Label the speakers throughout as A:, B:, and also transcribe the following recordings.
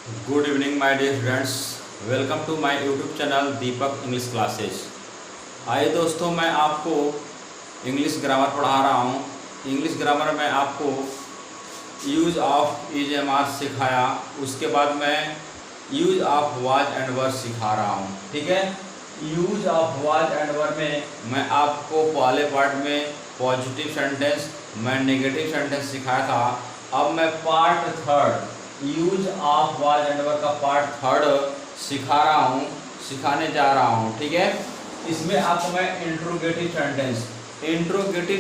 A: Good evening my dear friends. Welcome to my YouTube channel Deepak English classes. आइए दोस्तों, मैं आपको इंग्लिश ग्रामर पढ़ा रहा हूँ। इंग्लिश ग्रामर में आपको use of is am are सिखाया, उसके बाद मैं use of was and were सिखा रहा हूँ। ठीक है, use of was and were में मैं आपको पहले पार्ट में पॉजिटिव सेंटेंस, मैं नेगेटिव सेंटेंस सिखाया था। अब मैं part third use of was and were का पार्ट थर्ड सिखाने जा रहा हूँ। ठीक है, इसमें आपको मैं इंट्रोगेटिव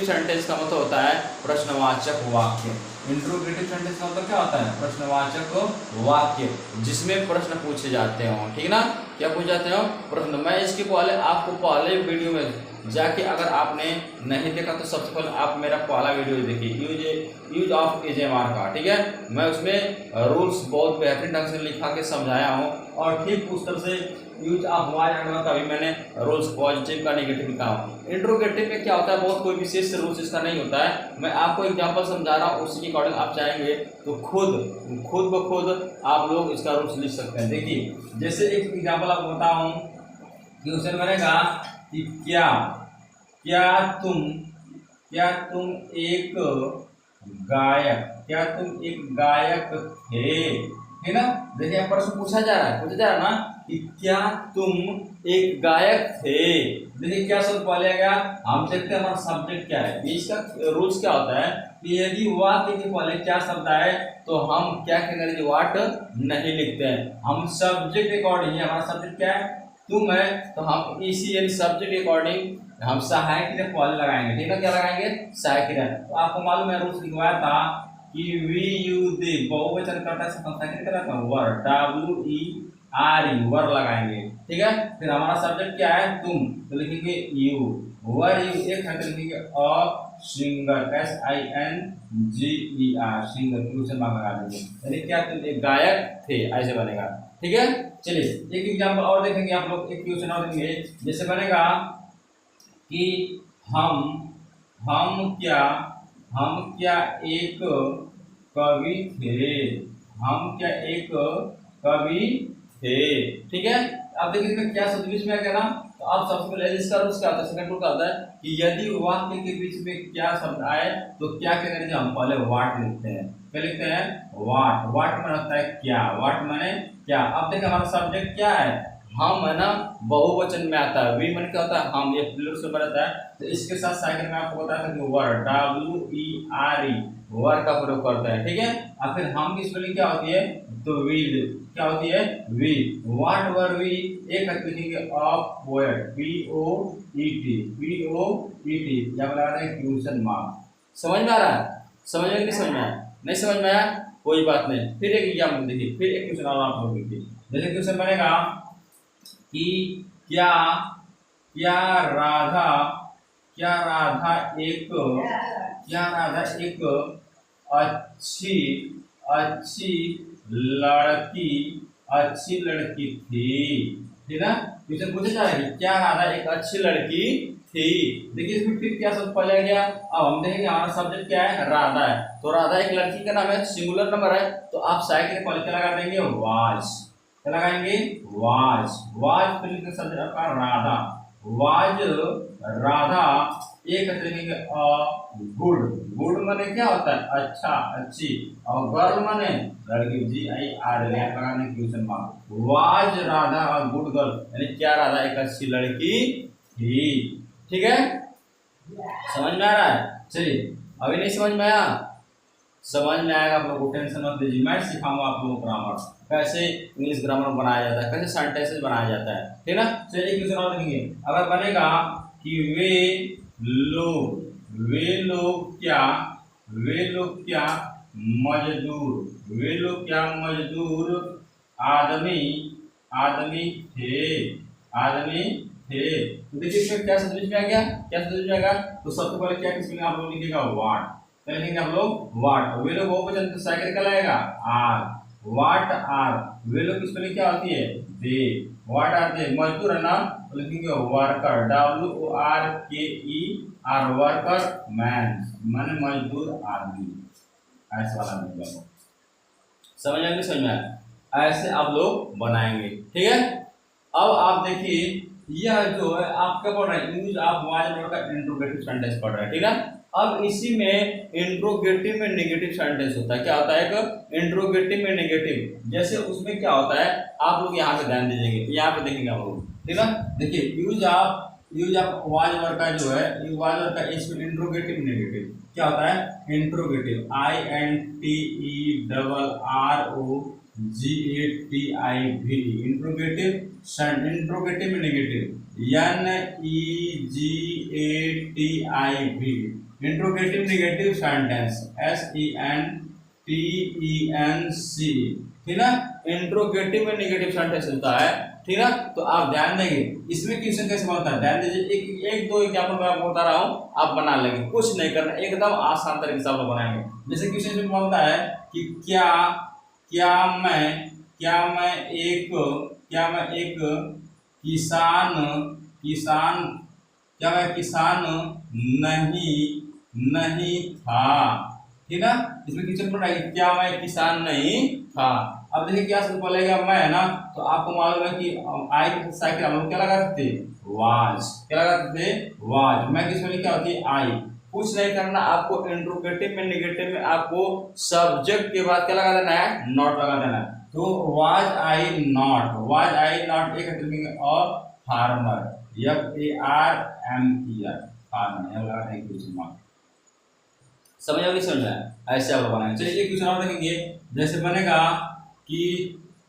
A: सेंटेंस का मतलब होता है प्रश्नवाचक वाक्य। इंट्रोगेटिव सेंटेंस का मतलब क्या होता है? प्रश्नवाचक वाक्य, जिसमें प्रश्न पूछे जाते हो। ठीक ना, क्या पूछे जाते हो? प्रश्न। मैं इसके पहले आपको पहले वीडियो में जाके, अगर आपने नहीं देखा तो सबसे पहले आप मेरा पहला वीडियो देखिए, use of is am are का। ठीक है, मैं उसमें रूल्स बहुत बेहतरीन ढंग से लिखा के समझाया हूँ, और ठीक उस तरह से use of was and were का भी मैंने रूल्स पॉजिटिव का नेगेटिव लिखा हूँ। इंट्रोगेटिव में क्या होता है, बहुत कोई विशेष रूल्स इसका नहीं होता है। मैं आपको एग्जांपल समझा रहा हूँ, उसी के अकॉर्डिंग आप चाहेंगे तो खुद ब खुद आप लोग इसका रूल्स लिख सकते हैं। देखिए, जैसे एक एग्जांपल आपको बताऊँ कि उसने बनेगा कि क्या क्या तुम क्या तुम एक गायक थे। है ना, देखिए प्रश्न पूछा जा रहा है ना कि क्या तुम एक गायक थे। देखिए क्या शब्द पहले गया, हम देखते हैं हमारा सब्जेक्ट क्या है। इसका रूल्स क्या होता है कि यदि वाक्य के पहले क्या शब्द आए तो हम क्या करेंगे, वाट नहीं लिखते हैं। हम सब्जेक्ट अकॉर्डिंग, हमारा सब्जेक्ट क्या है, तुम है, तो हम इसी यानी सब्जेक्ट अकॉर्डिंग हम सहायक क्रिया पहले लगाएंगे। ठीक है, क्या लगाएंगे? सहायक क्रिया। तो आपको मालूम है रूल्स लिखवाया था कि वी यू दे बहुवचन करता से संख्या क्या था, वर, डब्ल्यू ई आर यू, वर लगाएंगे। ठीक है, फिर हमारा सब्जेक्ट क्या है, तुम, तो लिखेंगे यू, वर यू, एक है तो लिखेंगे a singer, S I N G E R, singer, question mark लगा देंगे। यानी क्या तुम एक गायक थे, ऐसे बनेगा। ठीक है, चलिए एक एग्जांपल और देखेंगे आप लोग, एक क्वेश्चन और देखेंगे। जैसे बनेगा कि हम क्या एक कवि थे। हम क्या एक कवि थे। ठीक है, अब देखिए इसमें क्या शब्द बीच में आ गया ना, तो आप सबसे पहले इसका रूल्स क्या होता है, सेकंड रूल क्या होता है कि यदि वाक्य के बीच में क्या शब्द आए तो क्या करेंगे, हम पहले वाट लिखते हैं। क्या लिखते हैं? वाट। वाट माने होता है क्या, वाट माने क्या। अब देखिए हमारा सब्जेक्ट क्या है, हम है ना, बहुवचन में आता है। वी मन क्या होता है, हम, ये प्लूरल से बनता है। तो इसके साथ साइकिल में आपको बताया था कि वर, डब्ल्यू ई आर ई, वर का प्रयोग करता है। ठीक है, और फिर हम की स्पेलिंग क्या होती है, तो विल, क्या होती है, वी। व्हाट वर वी, एक लिखेंगे of poet, P O E T, P O E T, या लगा दें क्वेश्चन मार्क। समझ में आ रहा है? समझ में नहीं समझ में आया? नहीं समझ में आया, कोई बात नहीं। फिर एक एग्जाम्पल देखिए, फिर एक क्वेश्चन और आप लोग देखिए। जैसे क्वेश्चन बनेगा कि क्या क्या राधा क्या राधा एक अच्छी अच्छी लड़की थी। ठीक है, क्वेश्चन पूछा जा रहा है क्या राधा एक अच्छी लड़की थी। देखिए इसमें फिर क्या शब्द पहले गया। अब हम देखेंगे हमारा सब्जेक्ट क्या है, राधा है, तो राधा एक लड़की का नाम है, सिंगुलर नंबर है, तो आप साइकिल पहले क्या लगा देंगे, वाज। क्या लगाएंगे, वाज। वाज फिर लिखेंगे सब्जेक्ट आपका राधा, वाज राधा एक लिखेंगे अ गुड। गुड माने क्या होता है, अच्छा, अच्छी, और गर्ल माने लड़की, जी आई आर एल, लगाने question mark. Was Radha a good girl, यानी क्या राधा एक अच्छी लड़की थी। ठीक है, समझ में आ रहा है? चलिए, अभी नहीं समझ में आया? समझ में आएगा आप लोगों को, टेंशन मत लीजिए। मैं सिखाऊंगा आप लोगों को ग्रामर, कैसे इंग्लिश ग्रामर बनाया जाता है, कैसे सेंटेंसेस बनाया जाता है। ठीक है ना, चलिए क्वेश्चन और देखेंगे। अगर बनेगा कि वे लोग क्या मजदूर आदमी आदमी आदमी थे। तो देखिए इसमें क्या शब्द बीच में आ गया, क्या शब्द बीच में आएगा, तो सबसे पहले क्या किसमें आप लोग लिखिएगा, वाट। क्या लिखेंगे आप लोग, वाट। वे लोग बहुवचन तो साइकिल का लाएगा आर, वाट आर। वे लोग की स्पेलिंग क्या होती है, दे। वाट आर दे, मजदूर है ना, तो लिखेंगे वर्कर, डब्ल्यू ओ आर के ई आर, वर्कर, मैन माने मजदूर आदमी, ऐसा वाला मतलब। समझ में आया? ऐसे आप लोग बनाएंगे। ठीक है, अब आप देखिए यह जो है आप क्या पढ़ रहे हैं, यूज ऑफ वाज वर्ड का इंट्रोगेटिव सेंटेंस पढ़ रहे हैं। ठीक है, अब इसी में इंट्रोगेटिव में नेगेटिव सेंटेंस होता है। क्या होता है, एक इंट्रोगेटिव में नेगेटिव। जैसे उसमें क्या होता है, आप लोग यहाँ पे ध्यान दीजिएगा, यहाँ पे देखेंगे आप लोग। ठीक है, देखिए यूज ऑफ वाज वर्ड का जो है, वाज वर्ड का इसमें इंट्रोगेटिव नेगेटिव क्या होता है, इंट्रोगेटिव INTERROGATIV इंट्रोगेटिव, इंट्रोगेटिव में negative NEGATIV interrogative negative sentence SENTENC। ठीक है, इंट्रोगेटिव में नेगेटिव सेंटेंस होता है। ठीक है, तो आप ध्यान देंगे इसमें क्वेश्चन कैसे बनता है, ध्यान दीजिए। एक दो एग्जाम्पल मैं आपको बता रहा हूँ, आप बना लेंगे, कुछ नहीं करना, एकदम आसान तरीके से आप लोग बनाएंगे। जैसे क्वेश्चन में बनता है कि क्या मैं एक किसान क्या मैं किसान नहीं था। ठीक है, इसमें क्वेश्चन पड़ रहा है क्या मैं किसान नहीं था। अब देखिए क्या शब्द बोलेगा, मैं है ना, तो आपको मालूम है कि आई के साइकिल हम लोग क्या लगा सकते, वाज। क्या लगा सकते, वाज। मैं किस में क्या होती है, आई। कुछ नहीं करना, आपको इंट्रोगेटिव में नेगेटिव में आपको सब्जेक्ट के बाद क्या लगा देना है, नॉट लगा देना है। तो वाज आई नॉट एक हेल्पिंग और फार्मर FARMER फार्मर लगा देंगे क्वेश्चन मार्क। समझ आ गई, समझ आया, ऐसे आप बनाएंगे। चलिए एक क्वेश्चन और देखेंगे, जैसे बनेगा कि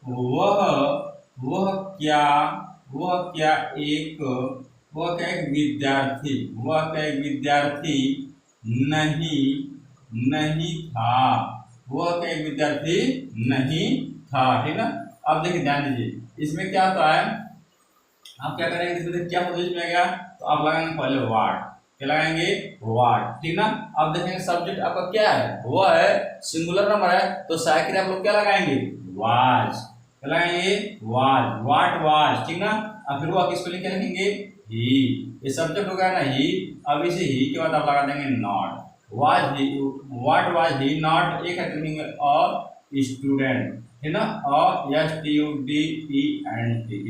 A: वह क्या एक विद्यार्थी नहीं था। वह क्या एक विद्यार्थी नहीं था। ठीक है, अब देखिए ध्यान दीजिए, इसमें क्या होता है, आप क्या करेंगे, इसमें क्या पोजीशन में गया, तो आप लगाएंगे पहले वाट। क्या लगाएंगे, वाट। ठीक ना, अब देखेंगे सब्जेक्ट आपका क्या है, वह है सिंगुलर नंबर है, तो साइकिल आप लोग क्या लगाएंगे, वाज। क्या लगाएंगे, वाज, वाट वाज। ठीक ना, अब फिर वो किसको लिख के लिखेंगे, ही। ये सब्जेक्ट हो गया ना, ही। अब इसे ही के बाद आप लगा देंगे not. Was he, what was he not एक है और स्टूडेंट है ना, और STUDENT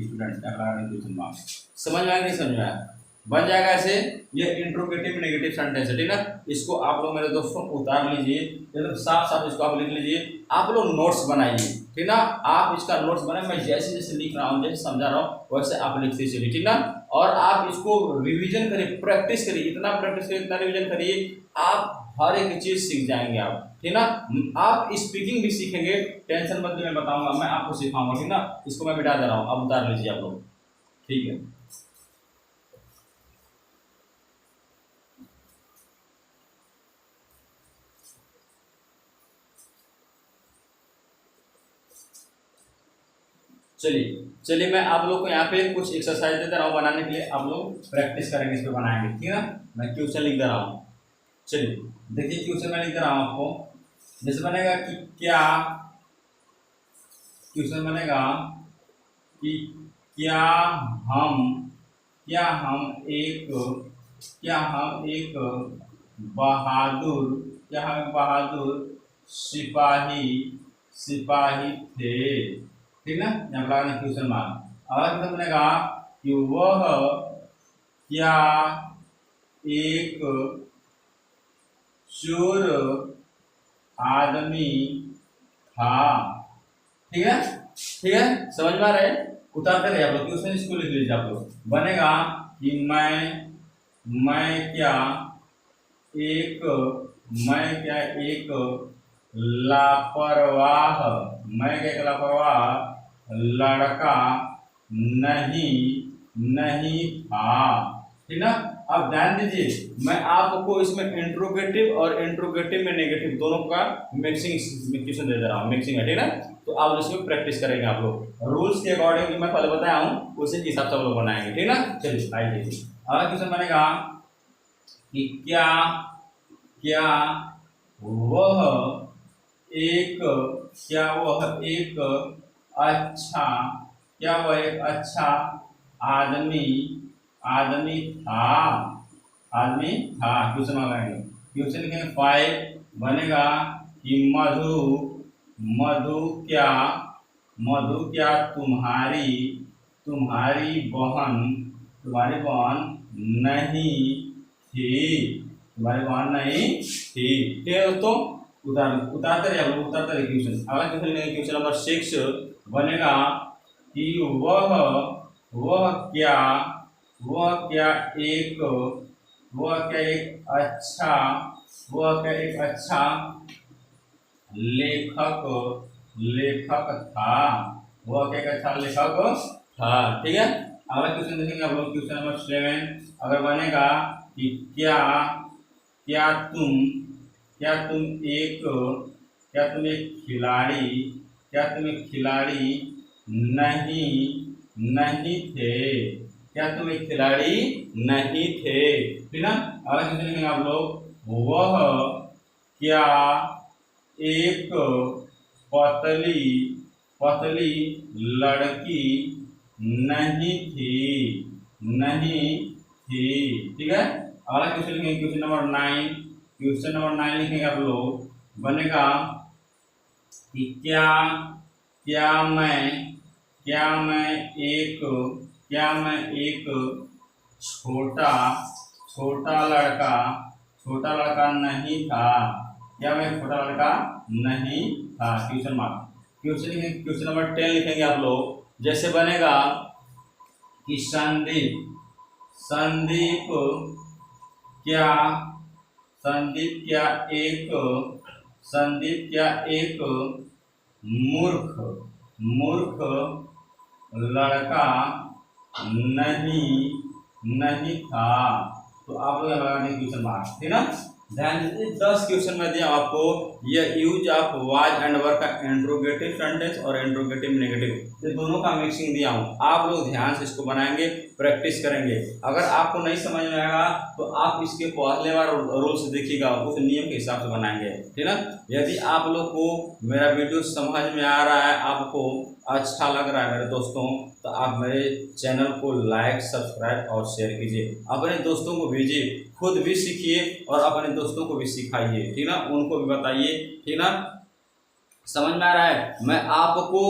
A: स्टूडेंट का क्वेश्चन मार्क। समझ में आया नहीं, समझ में आया, बन जाएगा ऐसे। ये इंट्रोगेटिव नेगेटिव सेंटेंस है। ठीक ना, इसको आप लोग मेरे दोस्तों उतार लीजिए, एकदम साफ साफ इसको आप लिख लीजिए। आप लोग नोट्स बनाइए। ठीक ना, आप इसका नोट्स बनाए, मैं जैसे जैसे लिख रहा हूँ, जैसे समझा रहा हूँ वैसे आप लिखते चलिए। ठीक ना, और आप इसको रिवीजन करिए, प्रैक्टिस करिए, इतना प्रैक्टिस करिए, इतना रिवीजन करिए, आप हर एक चीज सीख जाएंगे आप। ठीक ना, आप स्पीकिंग भी सीखेंगे, टेंशन मत, मैं बताऊंगा, मैं आपको सिखाऊंगा। ठीक ना, इसको मैं मिटा दे रहा हूँ, अब उतार लीजिए आप लोग। ठीक है, चलिए मैं आप लोग को यहाँ पे कुछ एक्सरसाइज दे रहा हूँ बनाने के लिए, आप लोग प्रैक्टिस करेंगे, इस पे बनाएंगे। ठीक है, मैं क्वेश्चन लिख दे रहा हूँ। चलिए देखिए, क्वेश्चन मैं लिख दे रहा हूँ आपको। जैसे बनेगा कि क्वेश्चन बनेगा कि क्या हम एक बहादुर सिपाही थे। ठीक ना, यहाँ पर लगाना क्वेश्चन मार्क। और मतलब बनेगा कि वह क्या एक चोर आदमी था। ठीक है, समझ में आ रहा है, उतारते रहे आप लोग क्वेश्चन, इसको लिख लीजिए आप लोग। बनेगा कि मैं क्या एक लापरवाह लड़का नहीं था। ठीक ना, अब ध्यान दीजिए, मैं आपको इसमें इंट्रोगेटिव और इंट्रोगेटिव में नेगेटिव दोनों का मिक्सिंग क्वेश्चन दे रहा हूँ, मिक्सिंग है। ठीक है, तो आप इसमें प्रैक्टिस करेंगे आप लोग, रूल्स के अकॉर्डिंग जो मैं पहले बताया हूँ उसी के हिसाब से आप लोग बनाएंगे। ठीक ना, चलिए आइए देखिए, अगला क्वेश्चन बनेगा कि क्या वह एक अच्छा आदमी था। क्वेश्चन लगाएंगे, क्वेश्चन लिखेंगे 5। बनेगा कि मधु क्या मधु क्या तुम्हारी तुम्हारी बहन नहीं थी, तुम्हारी बहन नहीं थी। ठीक है दोस्तों, उतारते रहिए, हम लोग उतारते रहिए क्वेश्चन। अगला क्वेश्चन लेंगे, क्वेश्चन नंबर 6 बनेगा कि वह क्या वह क्या एक वह क्या एक अच्छा वह क्या एक अच्छा लेखक लेखक था, वह क्या एक अच्छा लेखक था। ठीक है, अगला क्वेश्चन देखेंगे आप लोग, क्वेश्चन नंबर 7 अगर बनेगा कि क्या क्या तुम क्या तुम एक क्या तुम एक खिलाड़ी क्या तुम एक खिलाड़ी नहीं नहीं थे, क्या तुम एक खिलाड़ी नहीं थे। ठीक ना, अगला क्वेश्चन लिखेंगे आप लोग, वह क्या एक पतली पतली लड़की नहीं थी। ठीक है, अगला क्वेश्चन लिखेंगे, क्वेश्चन नंबर 9। क्वेश्चन नंबर 9 लिखेंगे आप लोग, बनेगा कि क्या क्या मैं क्या मैं एक क्या मैं एक छोटा छोटा लड़का नहीं था, क्या मैं छोटा लड़का नहीं था। Question mark. क्वेश्चन लिखेंगे, क्वेश्चन नंबर 10 लिखेंगे आप लोग, जैसे बनेगा कि संदीप क्या संदीप क्या एक संदीप क्या एक मूर्ख मूर्ख लड़का नहीं नहीं था। तो आप लोग लगाने क्वेश्चन मार्क, ठीक ना। ध्यान दीजिए, 10 क्वेश्चन में दिया आपको, ये use of was and were का इंट्रोगेटिव सेंटेंस और इंट्रोगेटिव नेगेटिव, ये दोनों का मिक्सिंग दिया हूँ। आप लोग ध्यान से इसको बनाएंगे, प्रैक्टिस करेंगे। अगर आपको नहीं समझ में आएगा तो आप इसके पहले बार रूल्स देखिएगा, उस नियम के हिसाब से बनाएंगे, ठीक ना। यदि आप लोग को मेरा वीडियो समझ में आ रहा है, आपको अच्छा लग रहा है मेरे दोस्तों, तो आप मेरे चैनल को लाइक, सब्सक्राइब और शेयर कीजिए, अपने दोस्तों को भेजिए, खुद भी सीखिए और अपने दोस्तों को भी सिखाइए, ठीक ना, उनको भी बताइए, ठीक ना। समझ में आ रहा है, मैं आपको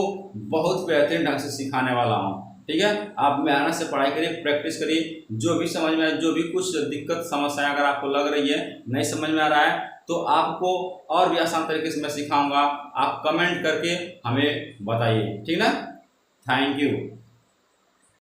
A: बहुत बेहतरीन ढंग से सिखाने वाला हूँ, ठीक है। आप मेहनत से पढ़ाई करिए, प्रैक्टिस करिए, जो भी समझ में आए, जो भी कुछ दिक्कत समस्याएं अगर आपको लग रही है, नहीं समझ में आ रहा है, तो आपको और भी आसान तरीके से मैं सिखाऊंगा, आप कमेंट करके हमें बताइए, ठीक ना। Thank you.